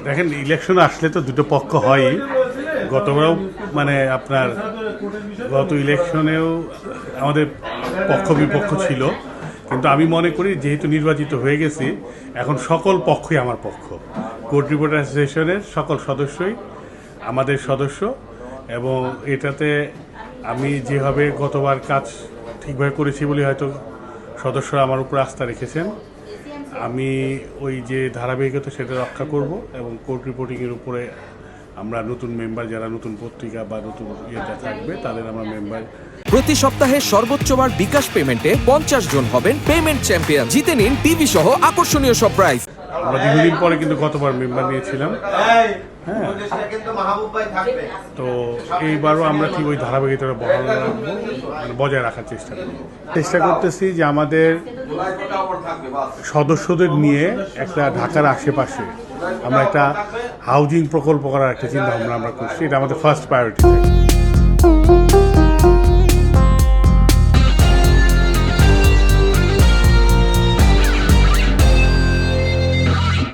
দেখেন, ইলেকশন আসলে তো দুটো পক্ষ হয়ই। গতবারও মানে আপনার গত ইলেকশনেও আমাদের পক্ষ বিপক্ষ ছিল, কিন্তু আমি মনে করি যেহেতু নির্বাচিত হয়ে গেছি, এখন সকল পক্ষই আমার পক্ষ। কোর্ট রিপোর্টার অ্যাসোসিয়েশনের সকল সদস্যই আমাদের সদস্য, এবং এটাতে আমি যেভাবে গতবার কাজ ঠিকভাবে করেছি বলে হয়তো সদস্যরা আমার উপর আস্থা রেখেছেন। আমি ওই যে ধারাবাহিকতা সেটা রক্ষা করব, এবং কোর্ট রিপোর্টিংয়ের উপরে আমরা নতুন মেম্বার, যারা নতুন পত্রিকা বা নতুন ইয়েটা থাকবে তাদের আমরা মেম্বার। প্রতি সপ্তাহে সর্বোচ্চবার বিকাশ পেমেন্টে 50 জন হবেন পেমেন্ট চ্যাম্পিয়ন। জিতে নিন টিভি সহ আকর্ষণীয় সব প্রাইজ। আমরা দীর্ঘদিন পরে কিন্তু গতবার মেম্বার নিয়েছিলাম, হ্যাঁ, তো এইবারও আমরা ঠিক ওই ধারাবাহিকতা বজায় রাখার চেষ্টা করতেছি যে আমাদের সদস্যদের নিয়ে একটা ঢাকার আশেপাশে আমরা একটা হাউজিং প্রকল্প করার একটা চিন্তা ভাবনা আমরা করছি। এটা আমাদের ফার্স্ট প্রায়োরিটি।